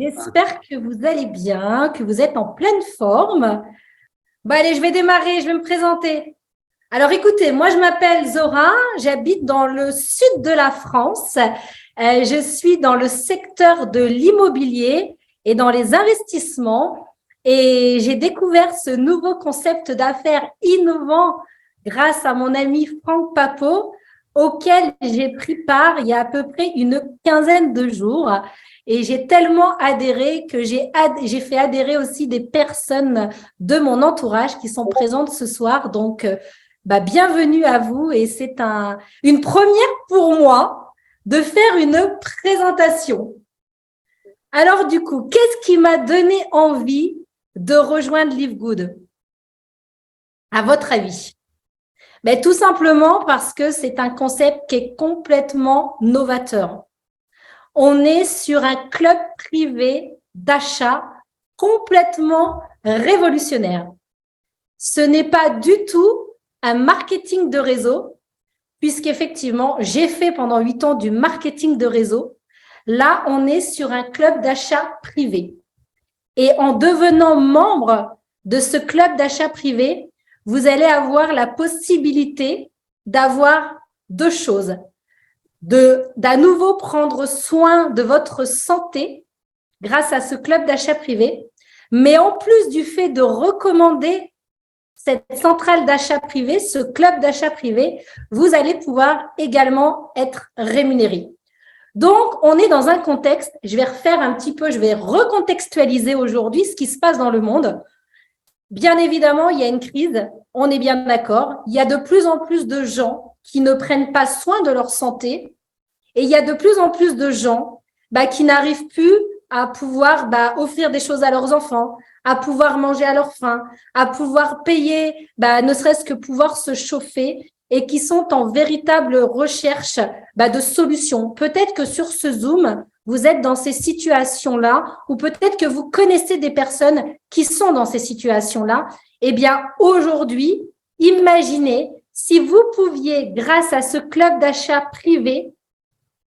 J'espère que vous allez bien, que vous êtes en pleine forme. Bon, allez, je vais démarrer, je vais me présenter. Alors, écoutez, moi, je m'appelle Zora, j'habite dans le sud de la France. Je suis dans le secteur de l'immobilier et dans les investissements. Et j'ai découvert ce nouveau concept d'affaires innovant grâce à mon ami Franck Papeau, auquel j'ai pris part il y a à peu près une quinzaine de jours. Et j'ai tellement adhéré que j'ai fait adhérer aussi des personnes de mon entourage qui sont présentes ce soir. Donc, bienvenue à vous et c'est une première pour moi de faire une présentation. Alors du coup, qu'est-ce qui m'a donné envie de rejoindre Live Good, à votre avis? Tout simplement parce que c'est un concept qui est complètement novateur. On est sur un club privé d'achat complètement révolutionnaire. Ce n'est pas du tout un marketing de réseau, puisqu'effectivement, j'ai fait pendant 8 ans du marketing de réseau. Là, on est sur un club d'achat privé. Et en devenant membre de ce club d'achat privé, vous allez avoir la possibilité d'avoir deux choses. D'à nouveau prendre soin de votre santé grâce à ce club d'achat privé, mais en plus du fait de recommander cette centrale d'achat privé, ce club d'achat privé, vous allez pouvoir également être rémunéré. Donc, on est dans un contexte, je vais recontextualiser aujourd'hui ce qui se passe dans le monde. Bien évidemment, il y a une crise, on est bien d'accord. Il y a de plus en plus de gens qui ne prennent pas soin de leur santé et il y a de plus en plus de gens qui n'arrivent plus à pouvoir offrir des choses à leurs enfants, à pouvoir manger à leur faim, à pouvoir payer, ne serait-ce que pouvoir se chauffer et qui sont en véritable recherche de solutions. Peut-être que sur ce Zoom, vous êtes dans ces situations-là ou peut-être que vous connaissez des personnes qui sont dans ces situations-là. Eh bien, aujourd'hui, imaginez si vous pouviez, grâce à ce club d'achat privé,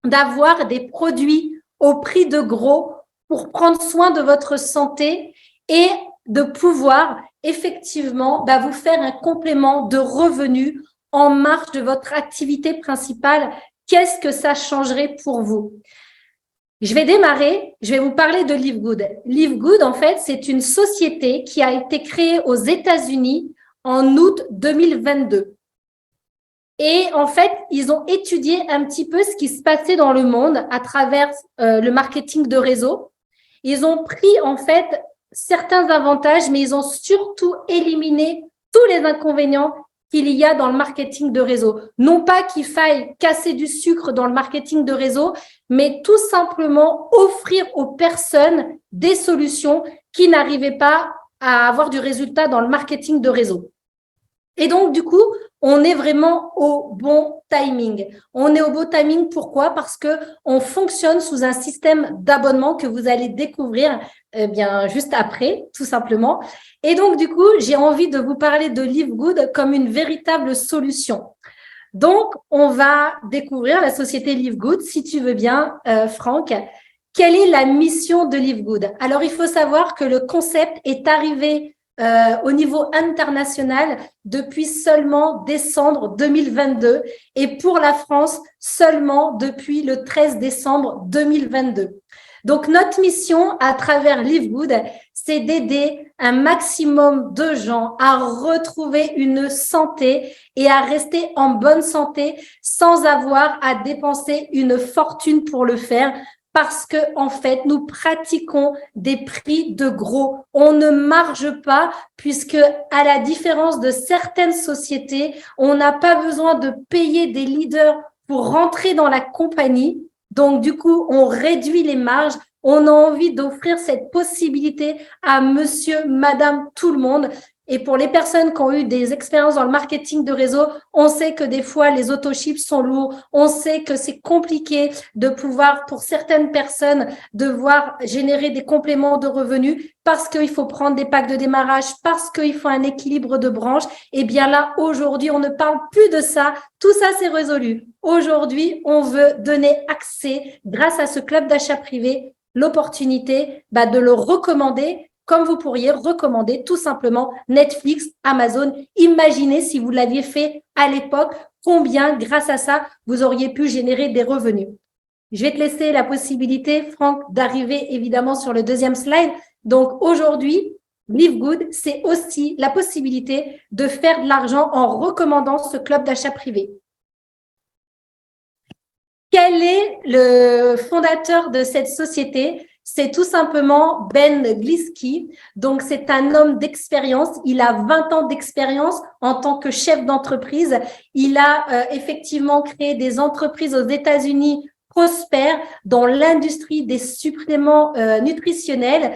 d'avoir des produits au prix de gros pour prendre soin de votre santé et de pouvoir effectivement vous faire un complément de revenus en marge de votre activité principale. Qu'est-ce que ça changerait pour vous? Je vais démarrer, je vais vous parler de Live Good. Live Good, en fait, c'est une société qui a été créée aux États-Unis en août 2022. Et en fait, ils ont étudié un petit peu ce qui se passait dans le monde à travers le marketing de réseau. Ils ont pris en fait certains avantages, mais ils ont surtout éliminé tous les inconvénients qu'il y a dans le marketing de réseau. Non pas qu'il faille casser du sucre dans le marketing de réseau, mais tout simplement offrir aux personnes des solutions qui n'arrivaient pas à avoir du résultat dans le marketing de réseau. Et donc, du coup, on est vraiment au bon timing. On est au bon timing, pourquoi? Parce que on fonctionne sous un système d'abonnement que vous allez découvrir juste après, tout simplement. Et donc, du coup, j'ai envie de vous parler de Live Good comme une véritable solution. Donc, on va découvrir la société Live Good, si tu veux bien, Franck. Quelle est la mission de Live Good? Alors, il faut savoir que le concept est arrivé au niveau international depuis seulement décembre 2022 et pour la France seulement depuis le 13 décembre 2022. Donc, notre mission à travers Live Good, c'est d'aider un maximum de gens à retrouver une santé et à rester en bonne santé sans avoir à dépenser une fortune pour le faire. Parce que, en fait, nous pratiquons des prix de gros. On ne marge pas puisque, à la différence de certaines sociétés, on n'a pas besoin de payer des leaders pour rentrer dans la compagnie. Donc, du coup, on réduit les marges. On a envie d'offrir cette possibilité à monsieur, madame, tout le monde. Et pour les personnes qui ont eu des expériences dans le marketing de réseau, on sait que des fois, les autochips sont lourds. On sait que c'est compliqué de pouvoir, pour certaines personnes, devoir générer des compléments de revenus parce qu'il faut prendre des packs de démarrage, parce qu'il faut un équilibre de branches. Et bien là, aujourd'hui, on ne parle plus de ça. Tout ça, c'est résolu. Aujourd'hui, on veut donner accès, grâce à ce club d'achat privé, l'opportunité de le recommander comme vous pourriez recommander tout simplement Netflix, Amazon. Imaginez si vous l'aviez fait à l'époque, combien, grâce à ça, vous auriez pu générer des revenus. Je vais te laisser la possibilité, Franck, d'arriver évidemment sur le deuxième slide. Donc aujourd'hui, Live Good, c'est aussi la possibilité de faire de l'argent en recommandant ce club d'achat privé. Quel est le fondateur de cette société? C'est tout simplement Ben Glisky. Donc, c'est un homme d'expérience. Il a 20 ans d'expérience en tant que chef d'entreprise. Il a effectivement créé des entreprises aux États-Unis prospères dans l'industrie des suppléments nutritionnels.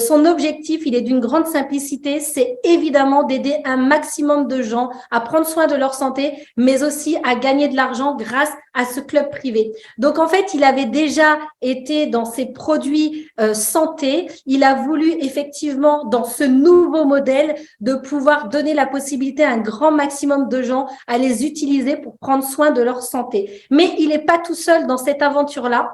Son objectif, il est d'une grande simplicité, c'est évidemment d'aider un maximum de gens à prendre soin de leur santé, mais aussi à gagner de l'argent grâce à ce club privé. Donc, en fait, il avait déjà été dans ses produits santé. Il a voulu effectivement, dans ce nouveau modèle, de pouvoir donner la possibilité à un grand maximum de gens à les utiliser pour prendre soin de leur santé. Mais il n'est pas tout seul dans cette aventure-là.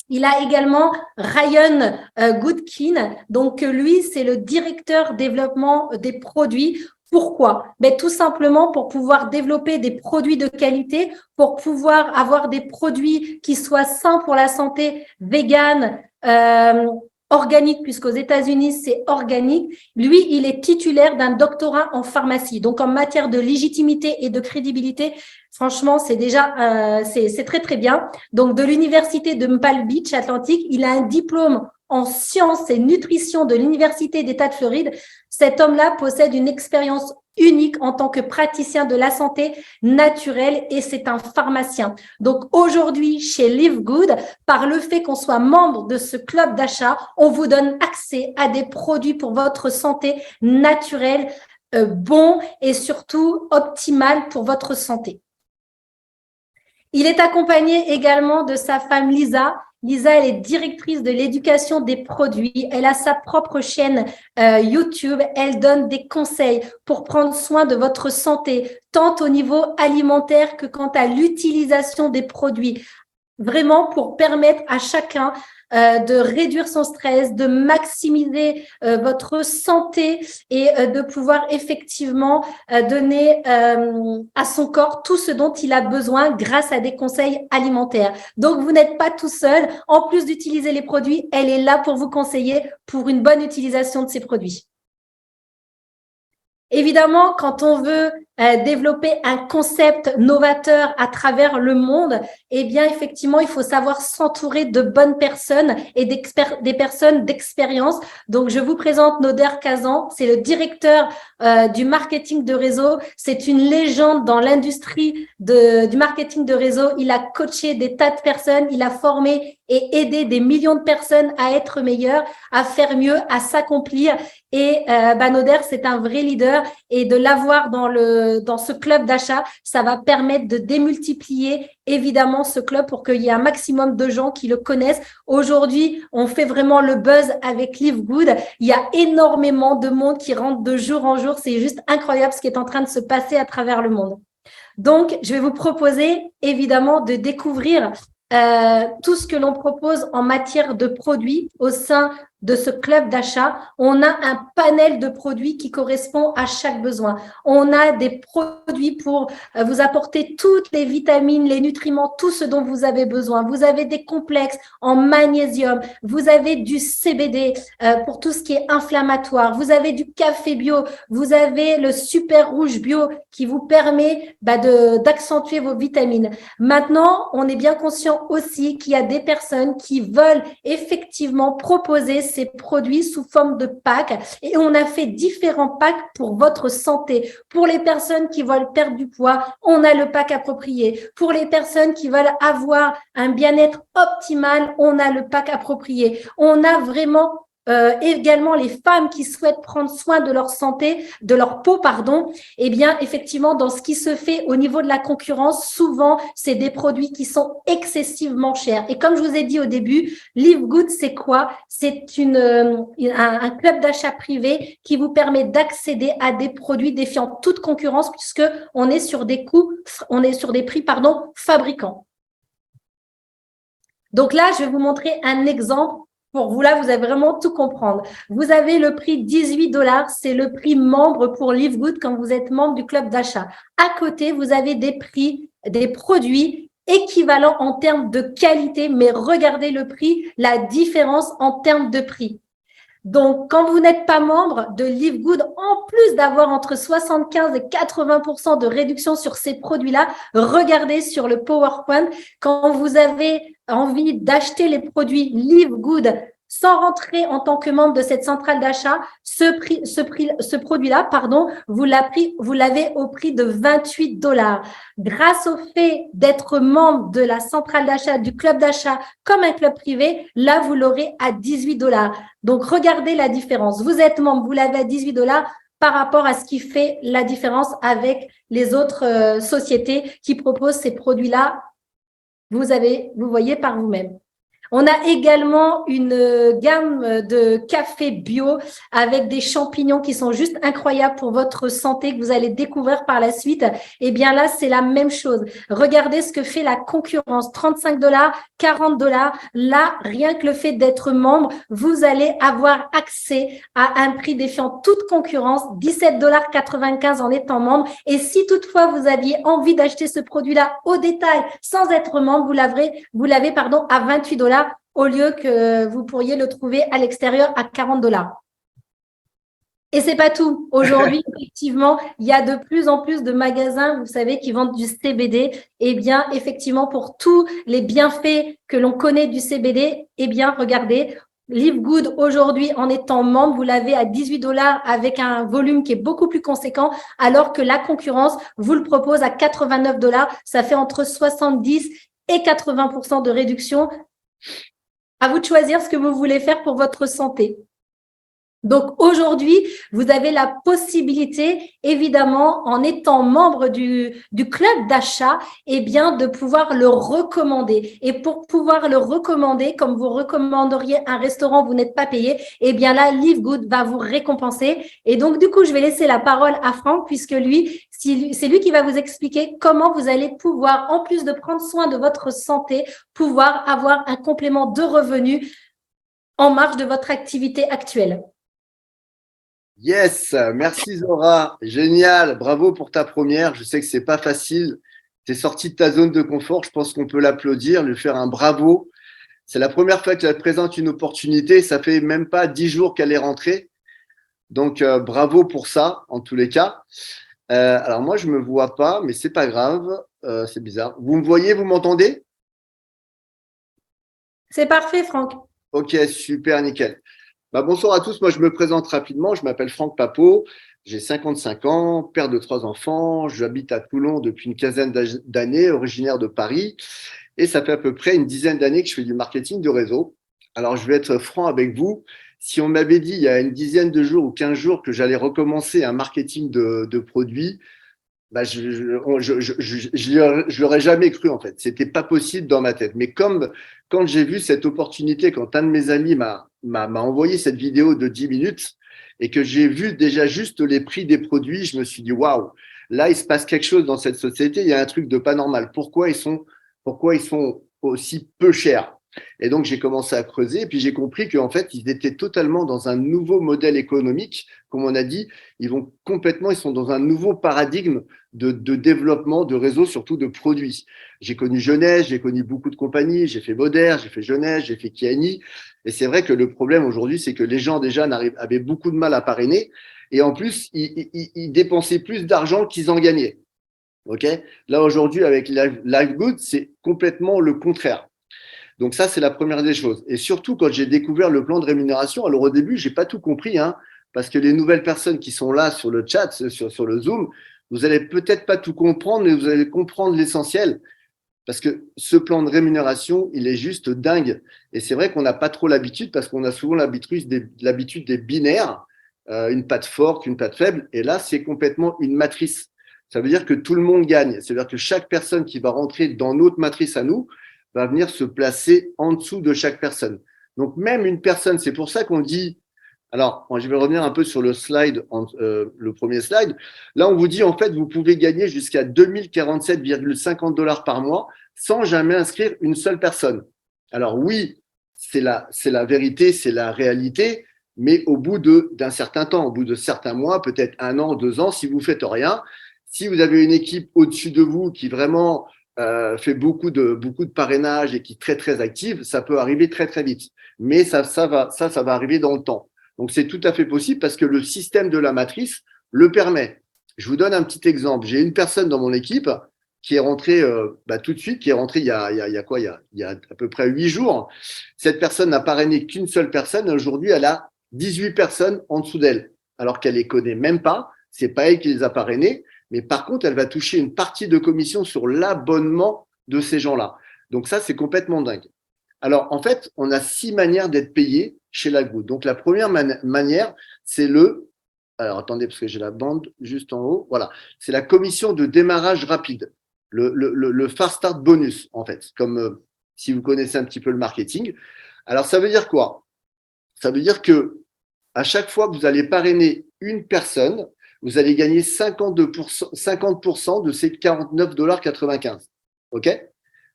Il a également Ryan Goodkin. Donc, lui, c'est le directeur développement des produits. Pourquoi? Tout simplement pour pouvoir développer des produits de qualité, pour pouvoir avoir des produits qui soient sains pour la santé, vegan, organique, puisqu'aux États-Unis, c'est organique. Lui, il est titulaire d'un doctorat en pharmacie. Donc, en matière de légitimité et de crédibilité, franchement, c'est déjà c'est très, très bien. Donc, de l'université de Palm Beach, Atlantique, il a un diplôme en sciences et nutrition de l'université d'État de Floride. Cet homme-là possède une expérience unique en tant que praticien de la santé naturelle et c'est un pharmacien. Donc aujourd'hui, chez Live Good, par le fait qu'on soit membre de ce club d'achat, on vous donne accès à des produits pour votre santé naturelle, bons et surtout optimal pour votre santé. Il est accompagné également de sa femme Lisa. Lisa, elle est directrice de l'éducation des produits. Elle a sa propre chaîne YouTube. Elle donne des conseils pour prendre soin de votre santé, tant au niveau alimentaire que quant à l'utilisation des produits. Vraiment pour permettre à chacun de réduire son stress, de maximiser votre santé et de pouvoir effectivement donner à son corps tout ce dont il a besoin grâce à des conseils alimentaires. Donc, vous n'êtes pas tout seul. En plus d'utiliser les produits, elle est là pour vous conseiller pour une bonne utilisation de ces produits. Évidemment, quand on veut développer un concept novateur à travers le monde, eh bien, effectivement, il faut savoir s'entourer de bonnes personnes et des personnes d'expérience. Donc, je vous présente Noder Kazan. C'est le directeur du marketing de réseau. C'est une légende dans l'industrie du marketing de réseau. Il a coaché des tas de personnes. Il a formé et aidé des millions de personnes à être meilleures, à faire mieux, à s'accomplir. Et Noder, c'est un vrai leader et de l'avoir dans ce club d'achat, ça va permettre de démultiplier évidemment ce club pour qu'il y ait un maximum de gens qui le connaissent. Aujourd'hui, on fait vraiment le buzz avec Live Good. Il y a énormément de monde qui rentre de jour en jour. C'est juste incroyable ce qui est en train de se passer à travers le monde. Donc, je vais vous proposer évidemment de découvrir tout ce que l'on propose en matière de produits au sein de ce club d'achat. On a un panel de produits qui correspond à chaque besoin. On a des produits pour vous apporter toutes les vitamines, les nutriments, tout ce dont vous avez besoin. Vous avez des complexes en magnésium. Vous avez du CBD pour tout ce qui est inflammatoire. Vous avez du café bio. Vous avez le super rouge bio qui vous permet d'accentuer vos vitamines. Maintenant, on est bien conscient aussi qu'il y a des personnes qui veulent effectivement proposer ces produits sous forme de packs et on a fait différents packs pour votre santé. Pour les personnes qui veulent perdre du poids, on a le pack approprié. Pour les personnes qui veulent avoir un bien-être optimal, on a le pack approprié. On a vraiment également les femmes qui souhaitent prendre soin de leur santé, de leur peau, pardon, eh bien, effectivement, dans ce qui se fait au niveau de la concurrence, souvent, c'est des produits qui sont excessivement chers. Et comme je vous ai dit au début, Live Good, c'est quoi? C'est un club d'achat privé qui vous permet d'accéder à des produits défiant toute concurrence puisque on est sur des prix, fabricants. Donc là, je vais vous montrer un exemple. Pour vous, là, vous allez vraiment tout comprendre. Vous avez le prix 18 $, c'est le prix membre pour Live Good quand vous êtes membre du club d'achat. À côté, vous avez des prix, des produits équivalents en termes de qualité, mais regardez le prix, la différence en termes de prix. Donc, quand vous n'êtes pas membre de Live Good, en plus d'avoir entre 75 et 80% de réduction sur ces produits-là, regardez sur le PowerPoint. Quand vous avez envie d'acheter les produits Live Good sans rentrer en tant que membre de cette centrale d'achat, ce produit-là, pardon, vous l'avez au prix de 28 $. Grâce au fait d'être membre de la centrale d'achat, du club d'achat, comme un club privé, là, vous l'aurez à 18 $. Donc, regardez la différence. Vous êtes membre, vous l'avez à 18 $ par rapport à ce qui fait la différence avec les autres sociétés qui proposent ces produits-là. Vous voyez par vous-même. On a également une gamme de café bio avec des champignons qui sont juste incroyables pour votre santé que vous allez découvrir par la suite. Eh bien là, c'est la même chose. Regardez ce que fait la concurrence. 35 $, 40 $. Là, rien que le fait d'être membre, vous allez avoir accès à un prix défiant toute concurrence, 17,95 $ en étant membre. Et si toutefois vous aviez envie d'acheter ce produit-là au détail sans être membre, vous l'avez à 28 $ au lieu que vous pourriez le trouver à l'extérieur à 40 $. Et c'est pas tout. Aujourd'hui, effectivement, il y a de plus en plus de magasins, vous savez, qui vendent du CBD. Eh bien, effectivement, pour tous les bienfaits que l'on connaît du CBD, eh bien, regardez, Live Good aujourd'hui, en étant membre, vous l'avez à 18 $ avec un volume qui est beaucoup plus conséquent, alors que la concurrence vous le propose à 89 $. Ça fait entre 70 et 80% de réduction. À vous de choisir ce que vous voulez faire pour votre santé. Donc aujourd'hui, vous avez la possibilité, évidemment, en étant membre du club d'achat, eh bien, de pouvoir le recommander. Et pour pouvoir le recommander, comme vous recommanderiez un restaurant, vous n'êtes pas payé, eh bien là, Live Good va vous récompenser. Et donc, du coup, je vais laisser la parole à Franck, puisque lui, c'est lui qui va vous expliquer comment vous allez pouvoir, en plus de prendre soin de votre santé, pouvoir avoir un complément de revenus en marge de votre activité actuelle. Yes, merci Zora, génial, bravo pour ta première. Je sais que c'est pas facile. Tu es sorti de ta zone de confort. Je pense qu'on peut l'applaudir, lui faire un bravo. C'est la première fois qu'elle présente une opportunité. Ça fait même pas 10 jours qu'elle est rentrée. Donc, bravo pour ça, en tous les cas. Alors, moi, je me vois pas, mais c'est pas grave. C'est bizarre. Vous me voyez, vous m'entendez? C'est parfait, Franck. Ok, super, nickel. Bonsoir à tous, moi je me présente rapidement, je m'appelle Franck Papeau, j'ai 55 ans, père de 3 enfants, j'habite à Toulon depuis une quinzaine d'années, originaire de Paris, et ça fait à peu près une dizaine d'années que je fais du marketing de réseau. Alors je vais être franc avec vous, si on m'avait dit il y a une dizaine de jours ou 15 jours que j'allais recommencer un marketing de produits, je l'aurais jamais cru en fait. C'était pas possible dans ma tête. Mais comme quand j'ai vu cette opportunité, quand un de mes amis m'a envoyé cette vidéo de 10 minutes et que j'ai vu déjà juste les prix des produits, je me suis dit waouh, là il se passe quelque chose dans cette société. Il y a un truc de pas normal. Pourquoi ils sont aussi peu chers? Et donc j'ai commencé à creuser et puis j'ai compris qu'en fait ils étaient totalement dans un nouveau modèle économique, comme on a dit. Ils sont dans un nouveau paradigme de développement de réseaux, surtout de produits. J'ai connu Jeunesse, j'ai connu beaucoup de compagnies, j'ai fait Moder, j'ai fait Jeunesse, j'ai fait Kiani. Et c'est vrai que le problème aujourd'hui, c'est que les gens déjà avaient beaucoup de mal à parrainer. Et en plus, ils dépensaient plus d'argent qu'ils en gagnaient. Ok. Là, aujourd'hui, avec Live Good, c'est complètement le contraire. Donc ça, c'est la première des choses. Et surtout, quand j'ai découvert le plan de rémunération, alors au début, j'ai pas tout compris, hein, parce que les nouvelles personnes qui sont là sur le chat, sur le Zoom, vous allez peut-être pas tout comprendre, mais vous allez comprendre l'essentiel. Parce que ce plan de rémunération, il est juste dingue. Et c'est vrai qu'on n'a pas trop l'habitude, parce qu'on a souvent l'habitude des binaires, une patte forte, une patte faible. Et là, c'est complètement une matrice. Ça veut dire que tout le monde gagne. C'est-à-dire que chaque personne qui va rentrer dans notre matrice à nous va venir se placer en dessous de chaque personne. Donc, même une personne, c'est pour ça qu'on dit. Alors, je vais revenir un peu sur le slide, le premier slide. Là, on vous dit, en fait, vous pouvez gagner jusqu'à 2047,50 $ par mois sans jamais inscrire une seule personne. Alors oui, c'est la vérité, c'est la réalité, mais au bout d'un certain temps, au bout de certains mois, peut-être 1 an, 2 ans, si vous faites rien, si vous avez une équipe au-dessus de vous qui vraiment fait beaucoup de parrainage et qui est très très active, ça peut arriver très très vite. Mais ça va arriver dans le temps. Donc c'est tout à fait possible parce que le système de la matrice le permet. Je vous donne un petit exemple. J'ai une personne dans mon équipe qui est rentrée tout de suite, qui est rentrée il y a quoi, il y a à peu près 8 jours. Cette personne n'a parrainé qu'une seule personne. Aujourd'hui, elle a 18 personnes en dessous d'elle, alors qu'elle les connaît même pas. C'est pas elle qui les a parrainées, mais par contre, elle va toucher une partie de commission sur l'abonnement de ces gens-là. Donc ça, c'est complètement dingue. Alors, en fait, on a 6 manières d'être payé chez la Good. Donc, la première manière, c'est alors attendez, parce que j'ai la bande juste en haut. Voilà, c'est la commission de démarrage rapide, le Fast Start Bonus, en fait, comme si vous connaissez un petit peu le marketing. Alors, ça veut dire quoi? Ça veut dire que à chaque fois que vous allez parrainer une personne, vous allez gagner 50% de ces 49,95 $. OK?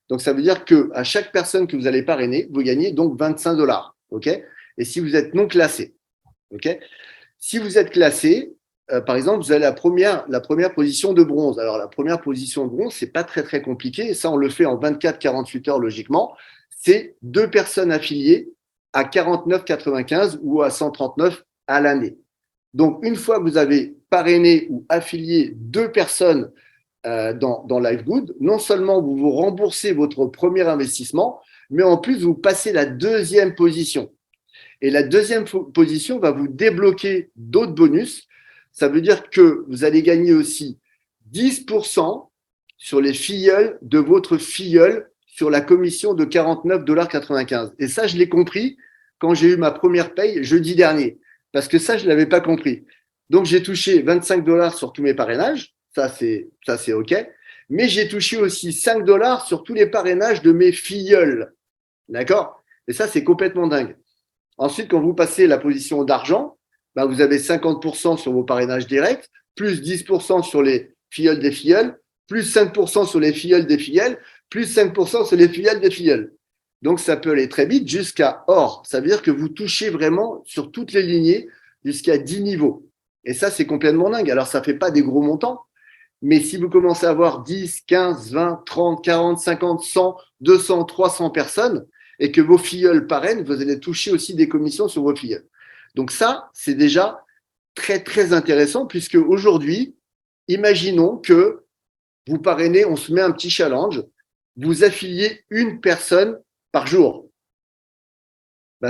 Donc, ça veut dire que à chaque personne que vous allez parrainer, vous gagnez donc 25 $. OK? Et si vous êtes non classé, OK? Si vous êtes classé, par exemple, vous avez la première position de bronze. Alors, la première position de bronze, c'est pas très, très compliqué. Et ça, on le fait en 24-48 heures, logiquement. C'est 2 personnes affiliées à 49,95 ou à 139 à l'année. Donc, une fois que vous avez parrainé ou affilié 2 personnes dans LiveGood, non seulement vous vous remboursez votre premier investissement, mais en plus, vous passez la deuxième position. Et la deuxième position va vous débloquer d'autres bonus. Ça veut dire que vous allez gagner aussi 10% sur les filleuls de votre filleul sur la commission de 49,95 $. Et ça, je l'ai compris quand j'ai eu ma première paye jeudi dernier. Parce que ça, je ne l'avais pas compris. Donc, j'ai touché 25 $ sur tous mes parrainages. Ça, c'est OK. Mais j'ai touché aussi 5 $ sur tous les parrainages de mes filleuls. D'accord? Et ça, c'est complètement dingue. Ensuite, quand vous passez la position d'argent, vous avez 50% sur vos parrainages directs, plus 10% sur les filleuls des filleuls, plus 5% sur les filleuls des filleuls, plus 5% sur les filleuls des filleuls. Donc, ça peut aller très vite jusqu'à or. Ça veut dire que vous touchez vraiment sur toutes les lignées jusqu'à 10 niveaux. Et ça, c'est complètement dingue. Alors, ça ne fait pas des gros montants, mais si vous commencez à avoir 10, 15, 20, 30, 40, 50, 100, 200, 300 personnes, et que vos filleuls parrainent, vous allez toucher aussi des commissions sur vos filleuls. Donc ça, c'est déjà très, très intéressant puisque aujourd'hui, imaginons que vous parrainez, on se met un petit challenge, vous affiliez une personne par jour.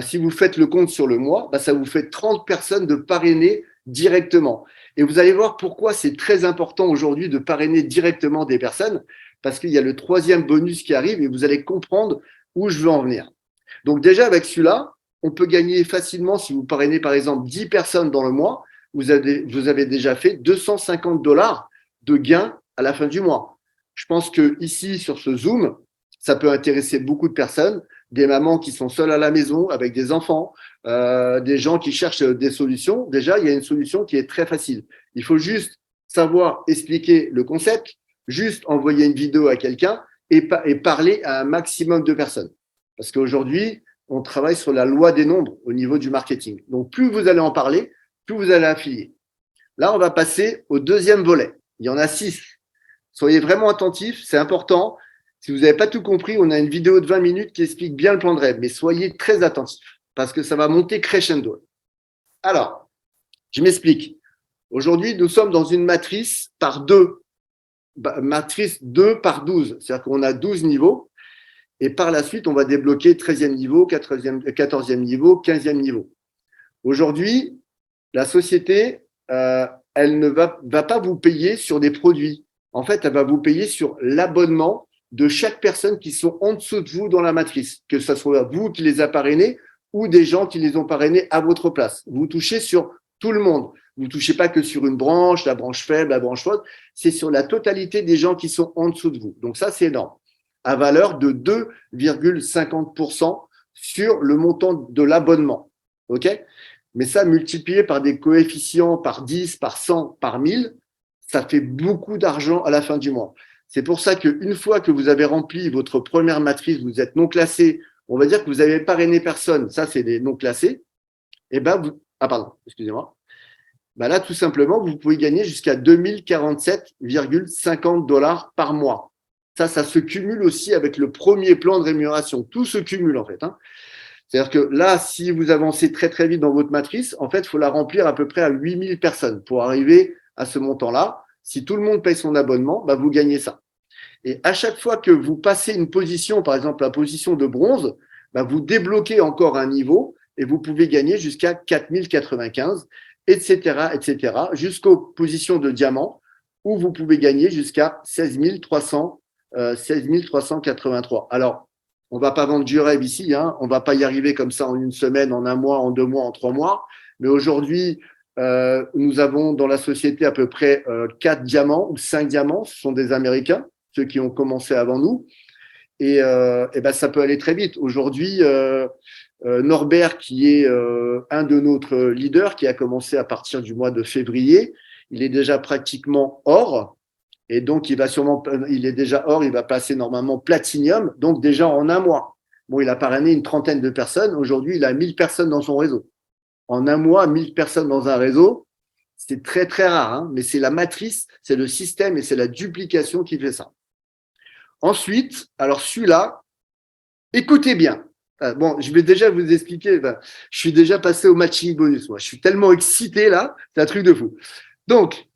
Si vous faites le compte sur le mois, ça vous fait 30 personnes de parrainer directement. Et vous allez voir pourquoi c'est très important aujourd'hui de parrainer directement des personnes, parce qu'il y a le 3e bonus qui arrive et vous allez comprendre où je veux en venir. Donc déjà, avec celui-là, on peut gagner facilement, si vous parrainez par exemple 10 personnes dans le mois, vous avez déjà fait 250 $ de gains à la fin du mois. Je pense que ici, sur ce Zoom, ça peut intéresser beaucoup de personnes, des mamans qui sont seules à la maison avec des enfants, des gens qui cherchent des solutions. Déjà, il y a une solution qui est très facile. Il faut juste savoir expliquer le concept, juste envoyer une vidéo à quelqu'un et parler à un maximum de personnes. Parce qu'aujourd'hui, on travaille sur la loi des nombres au niveau du marketing. Donc, plus vous allez en parler, plus vous allez affilier. Là, on va passer au deuxième volet. Il y en a 6. Soyez vraiment attentifs, c'est important. Si vous n'avez pas tout compris, on a une vidéo de 20 minutes qui explique bien le plan de rêve, mais soyez très attentifs parce que ça va monter crescendo. Alors, je m'explique. Aujourd'hui, nous sommes dans une matrice par 2. Matrice 2 par 12, c'est-à-dire qu'on a 12 niveaux. Et par la suite, on va débloquer 13e niveau, 14e niveau, 15e niveau. Aujourd'hui, la société, elle ne va pas vous payer sur des produits. En fait, elle va vous payer sur l'abonnement de chaque personne qui sont en dessous de vous dans la matrice, que ce soit vous qui les a parrainés ou des gens qui les ont parrainés à votre place. Vous touchez sur tout le monde. Vous ne touchez pas que sur une branche, la branche faible, la branche forte. C'est sur la totalité des gens qui sont en dessous de vous. Donc ça, c'est énorme. À valeur de 2,50% sur le montant de l'abonnement. OK? Mais ça, multiplié par des coefficients par 10, par 100, par 1000, ça fait beaucoup d'argent à la fin du mois. C'est pour ça qu'une fois que vous avez rempli votre première matrice, vous êtes non classé, on va dire que vous n'avez parrainé personne, ça c'est des non classés, et ben ah pardon, excusez-moi. Ben là, tout simplement, vous pouvez gagner jusqu'à 2047,50 $ par mois. Ça se cumule aussi avec le premier plan de rémunération. Tout se cumule en fait. C'est-à-dire que là, si vous avancez très très vite dans votre matrice, en fait, il faut la remplir à peu près à 8000 personnes pour arriver à ce montant-là. Si tout le monde paye son abonnement, vous gagnez ça. Et à chaque fois que vous passez une position, par exemple la position de bronze, vous débloquez encore un niveau et vous pouvez gagner jusqu'à 4095, etc., jusqu'aux positions de diamant où vous pouvez gagner jusqu'à 16 383. Alors, on ne va pas vendre du rêve ici, on ne va pas y arriver comme ça en une semaine, en un mois, en 2 mois, en 3 mois. Mais aujourd'hui, nous avons dans la société à peu près 4 diamants ou 5 diamants. Ce sont des Américains, ceux qui ont commencé avant nous. Et ça peut aller très vite. Aujourd'hui, Norbert, qui est un de notre leaders, qui a commencé à partir du mois de février, il est déjà pratiquement or. Et donc, il est déjà or, il va passer normalement platinium, donc déjà en un mois. Bon, il a parrainé une trentaine de personnes. Aujourd'hui, il a 1000 personnes dans son réseau. En un mois, 1000 personnes dans un réseau, c'est très, très rare. Mais c'est la matrice, c'est le système et c'est la duplication qui fait ça. Ensuite, alors celui-là, écoutez bien. Bon, je vais déjà vous expliquer. Je suis déjà passé au matching bonus. Moi, je suis tellement excité là, c'est un truc de fou. Donc,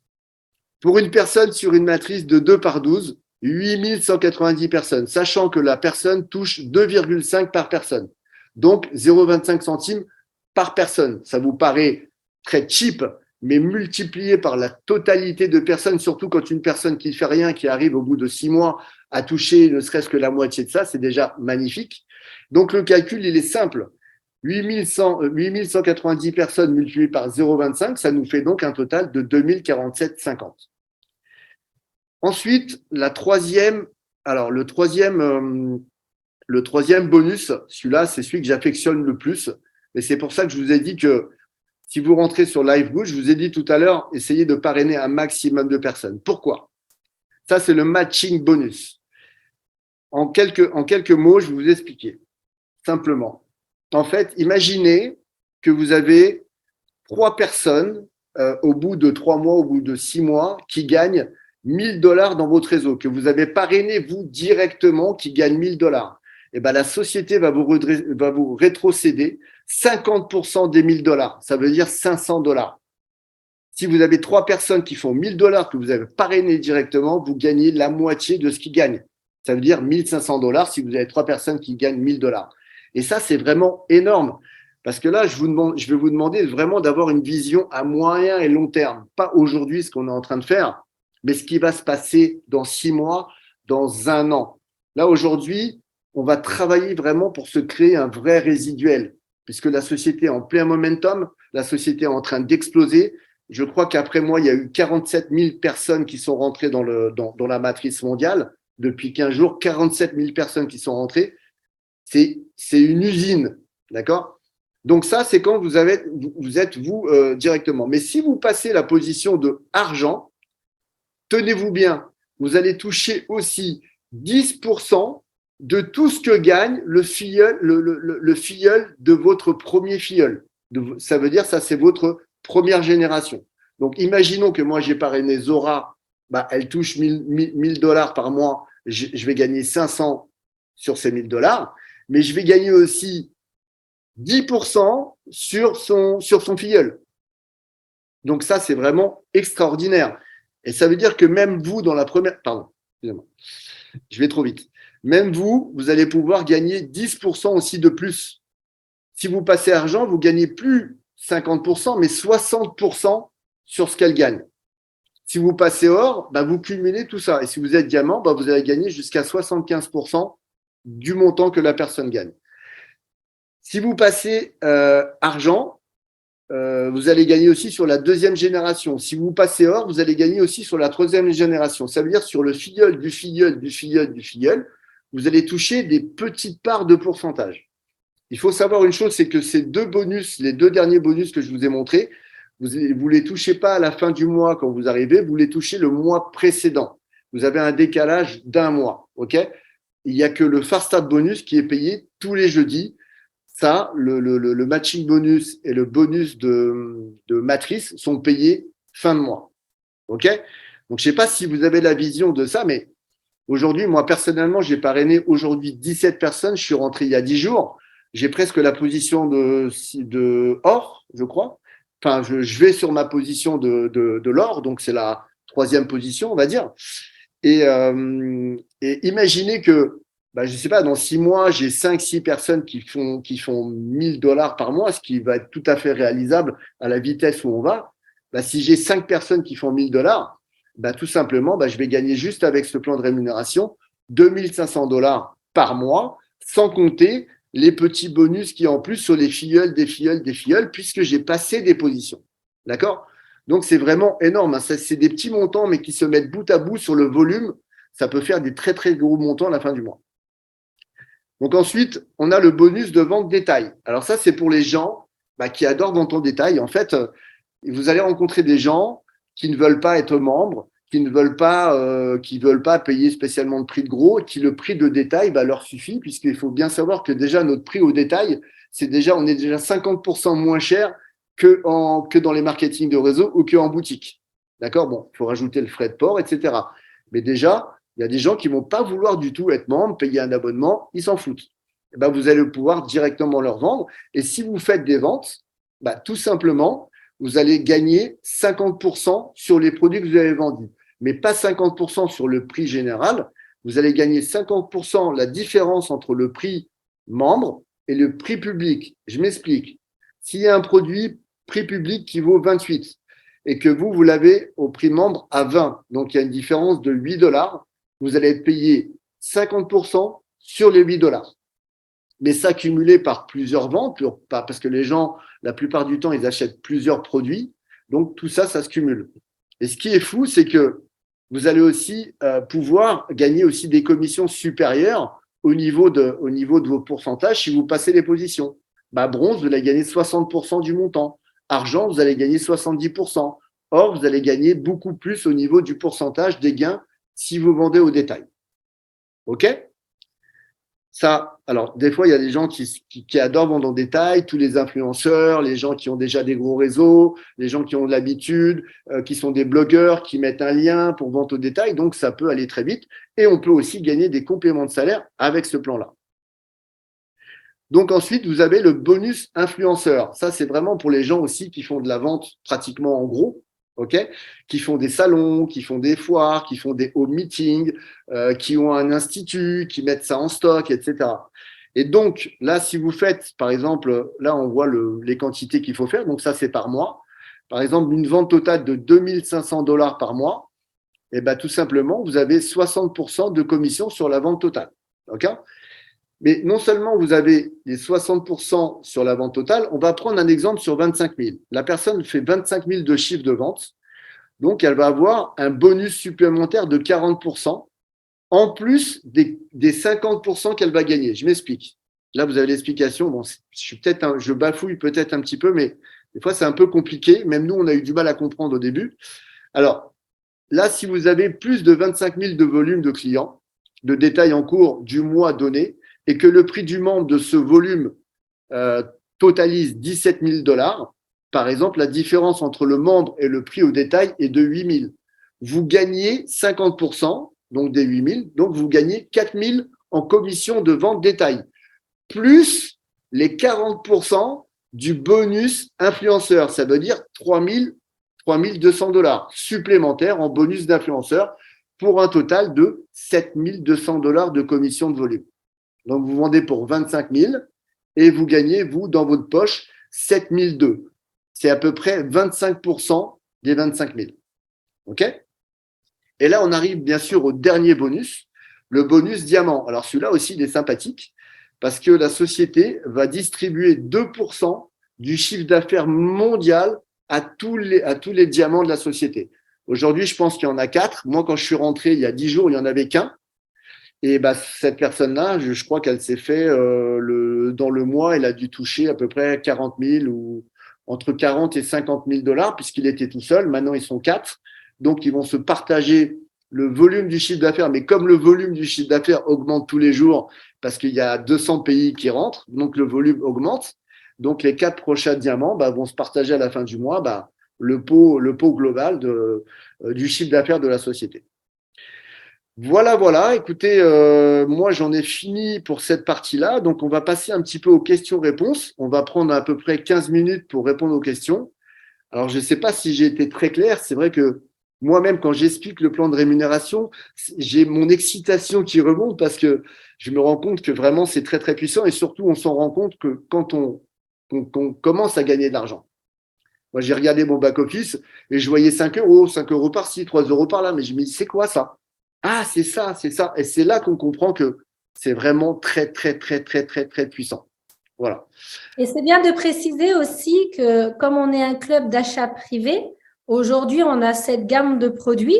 pour une personne sur une matrice de 2 par 12, 8190 personnes, sachant que la personne touche 2,5 par personne. Donc, 0,25 centimes par personne. Ça vous paraît très cheap, mais multiplié par la totalité de personnes, surtout quand une personne qui ne fait rien, qui arrive au bout de 6 mois à toucher ne serait-ce que la moitié de ça, c'est déjà magnifique. Donc, le calcul, il est simple. 8190 personnes multipliées par 0,25, ça nous fait donc un total de 2047,50. Ensuite, le troisième bonus, celui-là, c'est celui que j'affectionne le plus. Et c'est pour ça que je vous ai dit que si vous rentrez sur LiveGood, je vous ai dit tout à l'heure, essayez de parrainer un maximum de personnes. Pourquoi? Ça, c'est le matching bonus. En quelques mots, je vais vous expliquer. Simplement. En fait, imaginez que vous avez 3 personnes au bout de 3 mois, au bout de 6 mois, qui gagnent 1000 $ dans votre réseau, que vous avez parrainé vous directement, qui gagnent 1000 $. Et la société va vous rétrocéder 50% des 1000 $. Ça veut dire 500 $. Si vous avez 3 personnes qui font 1000 $ que vous avez parrainé directement, vous gagnez la moitié de ce qu'ils gagnent. Ça veut dire 1500 $ si vous avez 3 personnes qui gagnent 1000 $. Et ça, c'est vraiment énorme. Parce que là, je vais vous demander vraiment d'avoir une vision à moyen et long terme. Pas aujourd'hui ce qu'on est en train de faire, mais ce qui va se passer dans 6 mois, dans 1 an. Là, aujourd'hui, on va travailler vraiment pour se créer un vrai résiduel, puisque la société est en plein momentum, la société est en train d'exploser. Je crois qu'après moi, il y a eu 47 000 personnes qui sont rentrées dans la matrice mondiale depuis 15 jours, 47 000 personnes qui sont rentrées. C'est une usine, d'accord? Donc ça, c'est quand vous êtes directement. Mais si vous passez la position de argent, tenez-vous bien, vous allez toucher aussi 10% de tout ce que gagne le filleul de votre premier filleul. Ça veut dire ça, c'est votre première génération. Donc, imaginons que moi, j'ai parrainé Zora, elle touche 1000 $ par mois, je vais gagner 500 sur ces 1000 $, mais je vais gagner aussi 10% sur son filleul. Donc ça, c'est vraiment extraordinaire. Et ça veut dire que même vous, dans la première… Pardon, excusez-moi, je vais trop vite. Même vous allez pouvoir gagner 10% aussi de plus. Si vous passez argent, vous gagnez plus 50%, mais 60% sur ce qu'elle gagne. Si vous passez or, vous cumulez tout ça. Et si vous êtes diamant, vous allez gagner jusqu'à 75% du montant que la personne gagne. Si vous passez argent, vous allez gagner aussi sur la deuxième génération. Si vous passez or, vous allez gagner aussi sur la troisième génération. Ça veut dire sur le filleul du filleul du filleul du filleul, vous allez toucher des petites parts de pourcentage. Il faut savoir une chose, c'est que ces 2 bonus, les 2 derniers bonus que je vous ai montrés, vous ne les touchez pas à la fin du mois quand vous arrivez, vous les touchez le mois précédent. Vous avez un décalage d'1 mois, ok? il n'y a que le Fast Start bonus qui est payé tous les jeudis. Ça, le matching bonus et le bonus de matrice sont payés fin de mois. OK? Donc, je ne sais pas si vous avez la vision de ça, mais aujourd'hui, moi, personnellement, j'ai parrainé aujourd'hui 17 personnes. Je suis rentré il y a 10 jours. J'ai presque la position de or, je crois. Enfin, je vais sur ma position de l'or, donc c'est la troisième position, on va dire. Et imaginez que, bah, je ne sais pas, dans 6 mois, j'ai 5-6 personnes qui font $1 000 par mois, ce qui va être tout à fait réalisable à la vitesse où on va. Bah, si j'ai 5 personnes qui font $1 000, bah, tout simplement, bah, je vais gagner juste avec ce plan de rémunération $2 500 par mois, sans compter les petits bonus qui en plus sur les filleuls, des filleuls, puisque j'ai passé des positions. D'accord? Donc, c'est vraiment énorme. Hein. C'est des petits montants, mais qui se mettent bout à bout sur le volume. Ça peut faire des très, très gros montants à la fin du mois. Donc, ensuite, on a le bonus de vente détail. Alors, ça, c'est pour les gens qui adorent vendre en détail. En fait, vous allez rencontrer des gens qui ne veulent pas être membres, qui ne veulent pas payer spécialement le prix de gros, qui le prix de détail leur suffit, puisqu'il faut bien savoir que déjà notre prix au détail, on est déjà 50% moins cher que dans les marketing de réseau ou qu'en boutique. D'accord? Bon, il faut rajouter le frais de port, etc. Mais déjà, il y a des gens qui vont pas vouloir du tout être membres, payer un abonnement, ils s'en foutent. Et vous allez pouvoir directement leur vendre. Et si vous faites des ventes, tout simplement, vous allez gagner 50% sur les produits que vous avez vendus, mais pas 50% sur le prix général. Vous allez gagner 50% la différence entre le prix membre et le prix public. Je m'explique. S'il y a un produit prix public qui vaut 28 et que vous l'avez au prix membre à 20, donc il y a une différence de $8, vous allez être payé 50% sur les $8. Mais ça cumulé par plusieurs ventes, parce que les gens, la plupart du temps, ils achètent plusieurs produits. Donc, tout ça, ça se cumule. Et ce qui est fou, c'est que vous allez aussi pouvoir gagner aussi des commissions supérieures au niveau de vos pourcentages si vous passez les positions. Bronze, vous allez gagner 60% du montant. Argent, vous allez gagner 70%. Or, vous allez gagner beaucoup plus au niveau du pourcentage des gains si vous vendez au détail. OK ? Ça, alors, des fois, il y a des gens qui adorent vendre en détail, tous les influenceurs, les gens qui ont déjà des gros réseaux, les gens qui ont de l'habitude, qui sont des blogueurs, qui mettent un lien pour vente au détail. Donc, ça peut aller très vite. Et on peut aussi gagner des compléments de salaire avec ce plan-là. Donc, ensuite, vous avez le bonus influenceur. Ça, c'est vraiment pour les gens aussi qui font de la vente pratiquement en gros. Okay, qui font des salons, qui font des foires, qui font des home meetings, qui ont un institut, qui mettent ça en stock, etc. Et donc, là, si vous faites, par exemple, là, on voit les quantités qu'il faut faire. Donc, ça, c'est par mois. Par exemple, une vente totale de $2 500 par mois, et tout simplement, vous avez 60% de commission sur la vente totale. OK ? Mais non seulement vous avez les 60% sur la vente totale, on va prendre un exemple sur 25 000. La personne fait 25 000 de chiffre de vente, donc elle va avoir un bonus supplémentaire de 40% en plus des 50% qu'elle va gagner. Je m'explique. Là, vous avez l'explication. Bon, je bafouille peut-être un petit peu, mais des fois, c'est un peu compliqué. Même nous, on a eu du mal à comprendre au début. Alors, là, si vous avez plus de 25 000 de volume de clients, de détails en cours du mois donné, et que le prix du membre de ce volume totalise $17 000, par exemple, la différence entre le membre et le prix au détail est de 8 000. Vous gagnez 50%, donc des 8 000, donc vous gagnez 4 000 en commission de vente détail, plus les 40% du bonus influenceur. Ça veut dire 3 200 $ supplémentaires en bonus d'influenceur pour un total de 7 200 $ de commission de volume. Donc, vous vendez pour 25 000 et vous gagnez, vous, dans votre poche, 7 200. C'est à peu près 25% des 25 000. OK ? Et là, on arrive bien sûr au dernier bonus, le bonus diamant. Alors, celui-là aussi, il est sympathique parce que la société va distribuer 2% du chiffre d'affaires mondial à tous les diamants de la société. Aujourd'hui, je pense qu'il y en a 4. Moi, quand je suis rentré il y a 10 jours, il n'y en avait qu'un. Et cette personne-là, je crois qu'elle s'est fait dans le mois, elle a dû toucher à peu près 40 000 ou entre 40 et 50 000 $, puisqu'il était tout seul. Maintenant, ils sont 4. Donc, ils vont se partager le volume du chiffre d'affaires. Mais comme le volume du chiffre d'affaires augmente tous les jours, parce qu'il y a 200 pays qui rentrent, donc le volume augmente. Donc, les 4 prochains diamants vont se partager à la fin du mois le pot global du chiffre d'affaires de la société. Voilà. Écoutez, moi, j'en ai fini pour cette partie-là. Donc, on va passer un petit peu aux questions-réponses. On va prendre à peu près 15 minutes pour répondre aux questions. Alors, je ne sais pas si j'ai été très clair. C'est vrai que moi-même, quand j'explique le plan de rémunération, j'ai mon excitation qui remonte parce que je me rends compte que vraiment, c'est très, très puissant. Et surtout, on s'en rend compte que quand on commence à gagner de l'argent. Moi, j'ai regardé mon back-office et je voyais 5 euros par-ci, 3 euros par-là. Mais je me dis, c'est quoi ça? Ah, c'est ça. Et c'est là qu'on comprend que c'est vraiment très, très, très, très, très, très puissant. Voilà. Et c'est bien de préciser aussi que comme on est un club d'achat privé, aujourd'hui, on a cette gamme de produits.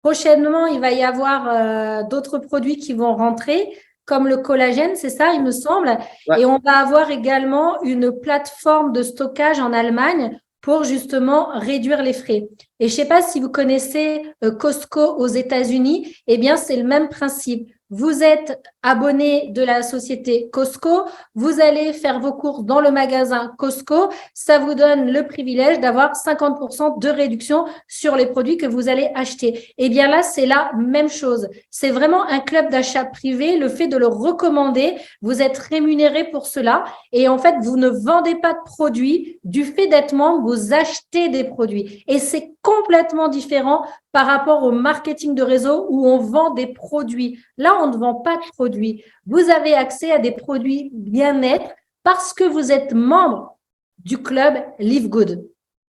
Prochainement, il va y avoir d'autres produits qui vont rentrer, comme le collagène, c'est ça, il me semble. Ouais. Et on va avoir également une plateforme de stockage en Allemagne pour justement réduire les frais. Et je ne sais pas si vous connaissez Costco aux États-Unis, eh bien, c'est le même principe. Vous êtes abonné de la société Costco, vous allez faire vos courses dans le magasin Costco, ça vous donne le privilège d'avoir 50% de réduction sur les produits que vous allez acheter. Eh bien là, c'est la même chose. C'est vraiment un club d'achat privé. Le fait de le recommander, vous êtes rémunéré pour cela. Et en fait, vous ne vendez pas de produits. Du fait d'être membre, vous achetez des produits. Et c'est complètement différent par rapport au marketing de réseau où on vend des produits. Là, on ne vend pas de produits. Vous avez accès à des produits bien-être parce que vous êtes membre du club Live Good.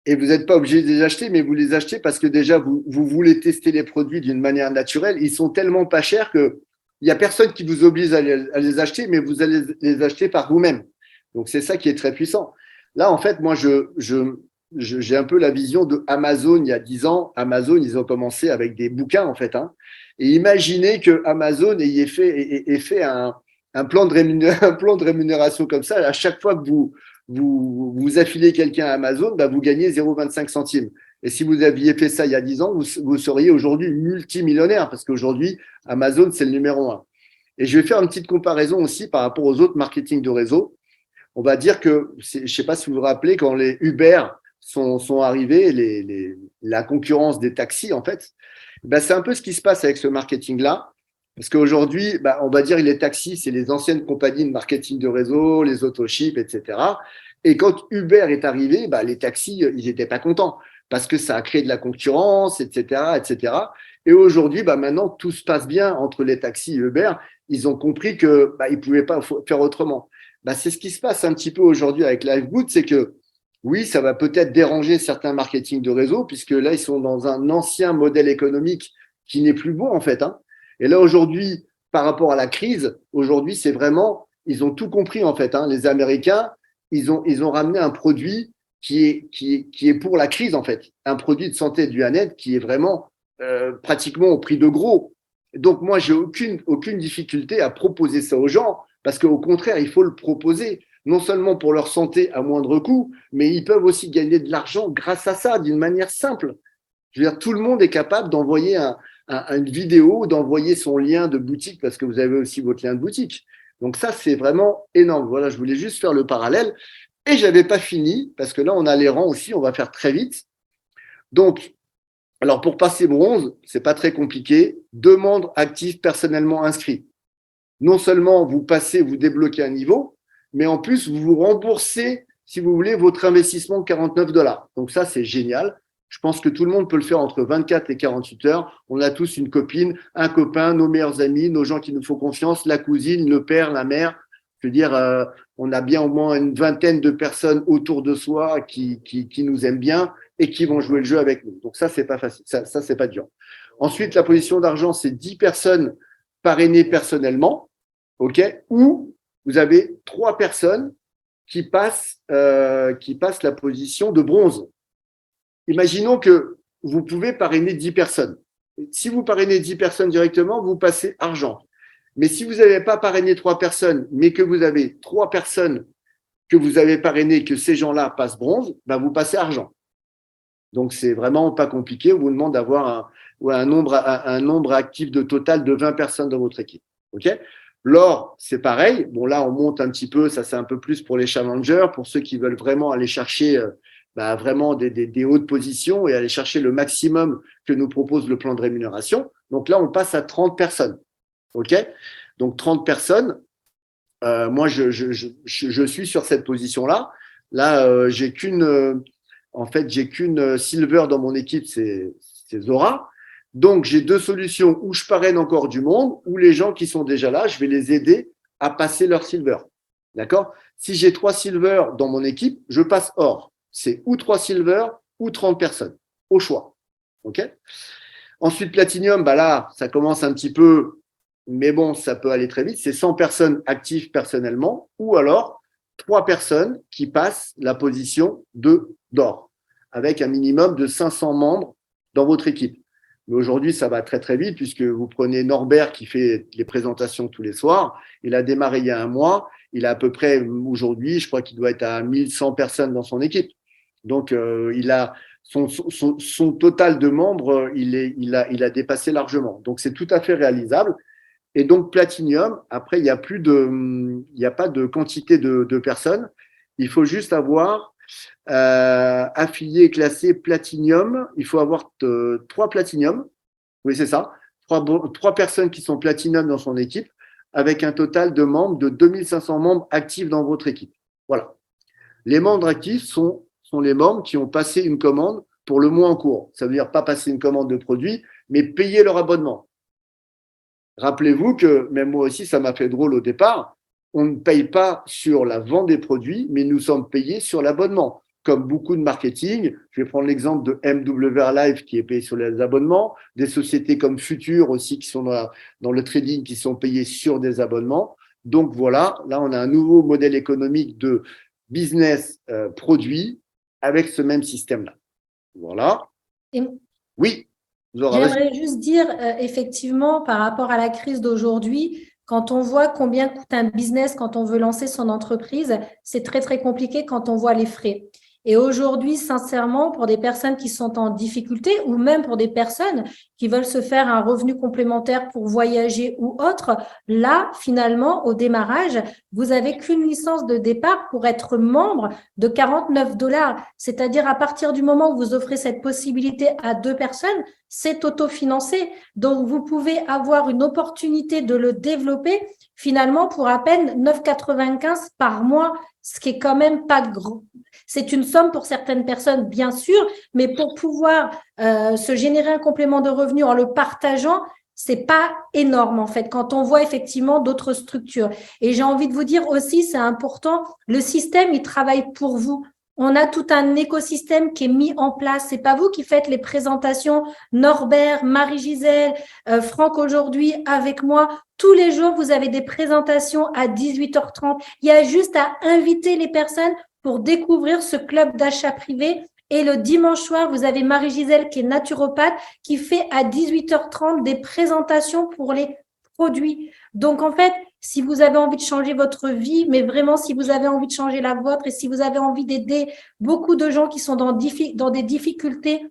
Et vous n'êtes pas obligé de les acheter, mais vous les achetez parce que déjà, vous voulez tester les produits d'une manière naturelle. Ils sont tellement pas chers qu'il n'y a personne qui vous oblige à les acheter, mais vous allez les acheter par vous-même. Donc, c'est ça qui est très puissant. Là, en fait, moi, j'ai un peu la vision de Amazon il y a 10 ans. Amazon, ils ont commencé avec des bouquins, en fait. Et imaginez que Amazon ait fait un plan de rémunération comme ça. À chaque fois que vous affilez quelqu'un à Amazon, vous gagnez 0,25 centimes. Et si vous aviez fait ça il y a 10 ans, vous seriez aujourd'hui multimillionnaire parce qu'aujourd'hui, Amazon, c'est le numéro 1. Et je vais faire une petite comparaison aussi par rapport aux autres marketing de réseau. On va dire que, je ne sais pas si vous vous rappelez, quand les Uber sont arrivés, la concurrence des taxis, en fait, c'est un peu ce qui se passe avec ce marketing-là. Parce qu'aujourd'hui, on va dire que les taxis, c'est les anciennes compagnies de marketing de réseau, les autoships, etc. Et quand Uber est arrivé, les taxis, ils n'étaient pas contents parce que ça a créé de la concurrence, etc., etc. Et aujourd'hui, maintenant, tout se passe bien entre les taxis et Uber. Ils ont compris que ils ne pouvaient pas faire autrement. C'est ce qui se passe un petit peu aujourd'hui avec Livegood, c'est que oui, ça va peut-être déranger certains marketing de réseau, puisque là, ils sont dans un ancien modèle économique qui n'est plus bon, en fait. Et là, aujourd'hui, par rapport à la crise, aujourd'hui, c'est vraiment, ils ont tout compris, en fait. Les Américains, ils ont ramené un produit qui est pour la crise, en fait. Un produit de santé et du bien-être qui est vraiment pratiquement au prix de gros. Donc, moi, j'ai aucune difficulté à proposer ça aux gens, parce qu'au contraire, il faut le proposer. Non seulement pour leur santé à moindre coût, mais ils peuvent aussi gagner de l'argent grâce à ça, d'une manière simple. Je veux dire, tout le monde est capable d'envoyer une vidéo, d'envoyer son lien de boutique, parce que vous avez aussi votre lien de boutique. Donc ça, c'est vraiment énorme. Voilà, je voulais juste faire le parallèle. Et je n'avais pas fini, parce que là, on a les rangs aussi, on va faire très vite. Donc, alors pour passer bronze, c'est pas très compliqué. 2 membres actifs personnellement inscrits. Non seulement vous passez, vous débloquez un niveau, mais en plus, vous vous remboursez, si vous voulez, votre investissement de 49 $. Donc ça, c'est génial. Je pense que tout le monde peut le faire entre 24 et 48 heures. On a tous une copine, un copain, nos meilleurs amis, nos gens qui nous font confiance, la cousine, le père, la mère. Je veux dire, on a bien au moins une vingtaine de personnes autour de soi qui nous aiment bien et qui vont jouer le jeu avec nous. Donc ça, c'est pas facile. Ça c'est pas dur. Ensuite, la position d'argent, c'est 10 personnes parrainées personnellement, ok, ou vous avez 3 personnes qui passent la position de bronze. Imaginons que vous pouvez parrainer 10 personnes. Si vous parrainez 10 personnes directement, vous passez argent. Mais si vous n'avez pas parrainé 3 personnes, mais que vous avez 3 personnes que vous avez parrainées, que ces gens-là passent bronze, vous passez argent. Donc, c'est vraiment pas compliqué. On vous demande d'avoir un nombre actif de total de 20 personnes dans votre équipe. OK? L'or, c'est pareil. Bon, là, on monte un petit peu. Ça, c'est un peu plus pour les challengers, pour ceux qui veulent vraiment aller chercher vraiment des hautes positions et aller chercher le maximum que nous propose le plan de rémunération. Donc là, on passe à 30 personnes. OK? Donc, 30 personnes. Moi, je suis sur cette position-là. Là, j'ai qu'une silver dans mon équipe, c'est Zora. Donc, j'ai deux solutions où je parraine encore du monde, ou les gens qui sont déjà là, je vais les aider à passer leur silver. D'accord? Si j'ai 3 silver dans mon équipe, je passe or. C'est ou 3 silver ou 30 personnes, au choix. OK? Ensuite, platinum, là, ça commence un petit peu, mais bon, ça peut aller très vite. C'est 100 personnes actives personnellement, ou alors 3 personnes qui passent la position d'or, avec un minimum de 500 membres dans votre équipe. Mais aujourd'hui, ça va très, très vite, puisque vous prenez Norbert qui fait les présentations tous les soirs. Il a démarré il y a un mois. Il a à peu près, aujourd'hui, je crois qu'il doit être à 1100 personnes dans son équipe. Donc, il a son total de membres, il a dépassé largement. Donc, c'est tout à fait réalisable. Et donc, Platinum, après, il n'y a pas de quantité de personnes. Il faut juste avoir affilié, classé Platinum. Il faut avoir 3 Platinum. Oui, c'est ça. 3 personnes qui sont Platinum dans son équipe, avec un total de membres de 2500 membres actifs dans votre équipe. Voilà. Les membres actifs sont les membres qui ont passé une commande pour le mois en cours. Ça veut dire pas passer une commande de produit, mais payer leur abonnement. Rappelez-vous que, même moi aussi, ça m'a fait drôle au départ, on ne paye pas sur la vente des produits, mais nous sommes payés sur l'abonnement. Comme beaucoup de marketing, je vais prendre l'exemple de MWR Live qui est payé sur les abonnements, des sociétés comme Future aussi qui sont dans le trading qui sont payées sur des abonnements. Donc voilà, là on a un nouveau modèle économique de business produit avec ce même système-là. Voilà. Et Oui, Zora, vas-y. j'aimerais juste dire, effectivement, par rapport à la crise d'aujourd'hui, quand on voit combien coûte un business quand on veut lancer son entreprise, c'est très, très compliqué quand on voit les frais. Et aujourd'hui, sincèrement, pour des personnes qui sont en difficulté ou même pour des personnes qui veulent se faire un revenu complémentaire pour voyager ou autre, là, finalement, au démarrage, vous n'avez qu'une licence de départ pour être membre de 49 $. C'est-à-dire à partir du moment où vous offrez cette possibilité à 2 personnes, c'est autofinancé. Donc, vous pouvez avoir une opportunité de le développer finalement pour à peine 9,95 par mois, ce qui est quand même pas gros. C'est une somme pour certaines personnes, bien sûr, mais pour pouvoir se générer un complément de revenu en le partageant, c'est pas énorme en fait quand on voit effectivement d'autres structures. Et j'ai envie de vous dire aussi, c'est important, le système, il travaille pour vous. On a tout un écosystème qui est mis en place. C'est pas vous qui faites les présentations, Norbert, Marie-Gisèle, Franck aujourd'hui avec moi. Tous les jours, vous avez des présentations à 18h30. Il y a juste à inviter les personnes pour découvrir ce club d'achat privé. Et le dimanche soir, vous avez Marie-Gisèle qui est naturopathe qui fait à 18h30 des présentations pour les produits. Donc, en fait, si vous avez envie de changer votre vie, mais vraiment, si vous avez envie de changer la vôtre et si vous avez envie d'aider beaucoup de gens qui sont dans des difficultés,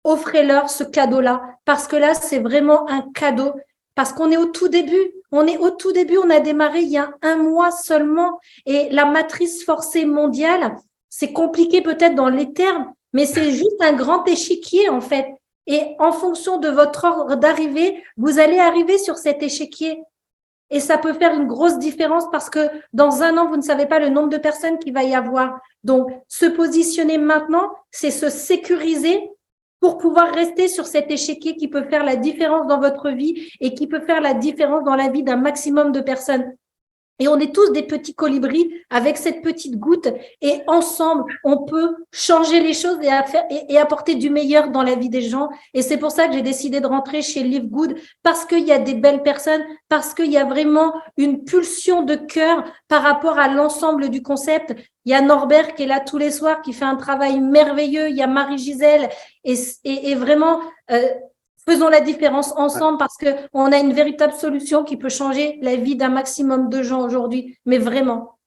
offrez-leur ce cadeau-là. Parce que là, c'est vraiment un cadeau. Parce qu'on est au tout début. On est au tout début. On a démarré il y a un mois seulement. Et la matrice forcée mondiale, c'est compliqué peut-être dans les termes, mais c'est juste un grand échiquier, en fait. Et en fonction de votre ordre d'arrivée, vous allez arriver sur cet échiquier. Et ça peut faire une grosse différence parce que dans un an, vous ne savez pas le nombre de personnes qu'il va y avoir. Donc, se positionner maintenant, c'est se sécuriser pour pouvoir rester sur cet échiquier qui peut faire la différence dans votre vie et qui peut faire la différence dans la vie d'un maximum de personnes. Et on est tous des petits colibris avec cette petite goutte et ensemble, on peut changer les choses et apporter du meilleur dans la vie des gens. Et c'est pour ça que j'ai décidé de rentrer chez Live Good parce qu'il y a des belles personnes, parce qu'il y a vraiment une pulsion de cœur par rapport à l'ensemble du concept. Il y a Norbert qui est là tous les soirs, qui fait un travail merveilleux. Il y a Marie-Gisèle et vraiment… faisons la différence ensemble parce qu'on a une véritable solution qui peut changer la vie d'un maximum de gens aujourd'hui, mais vraiment.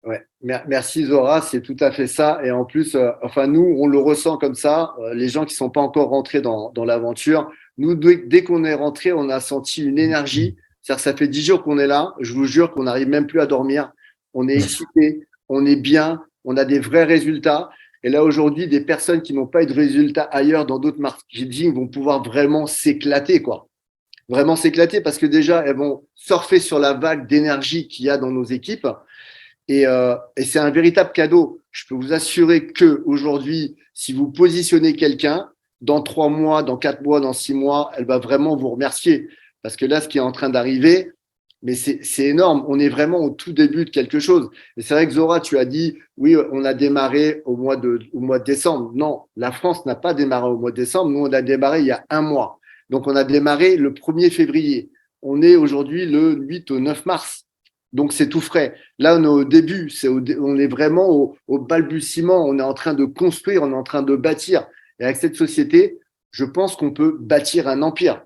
Ouais. Merci Zora, c'est tout à fait ça. Et en plus, enfin nous, on le ressent comme ça. Les gens qui sont pas encore rentrés dans l'aventure, nous, dès qu'on est rentré, on a senti une énergie. C'est-à-dire, que ça fait 10 jours qu'on est là. Je vous jure qu'on n'arrive même plus à dormir. On est excité, on est bien, on a des vrais résultats. Et là aujourd'hui, des personnes qui n'ont pas eu de résultats ailleurs dans d'autres marketing vont pouvoir vraiment s'éclater, quoi. Vraiment s'éclater parce que déjà, elles vont surfer sur la vague d'énergie qu'il y a dans nos équipes. Et c'est un véritable cadeau. Je peux vous assurer que aujourd'hui, si vous positionnez quelqu'un, dans 3 mois, dans 4 mois, dans 6 mois, elle va vraiment vous remercier. Parce que là, ce qui est en train d'arriver, mais c'est énorme. On est vraiment au tout début de quelque chose. Et c'est vrai que Zora, tu as dit, oui, on a démarré au mois de décembre. Non, la France n'a pas démarré au mois de décembre. Nous, on a démarré il y a un mois. Donc, on a démarré le 1er février. On est aujourd'hui le 8 au 9 mars. Donc, c'est tout frais. Là, on est au début. On est vraiment au balbutiement. On est en train de construire, on est en train de bâtir. Et avec cette société, je pense qu'on peut bâtir un empire.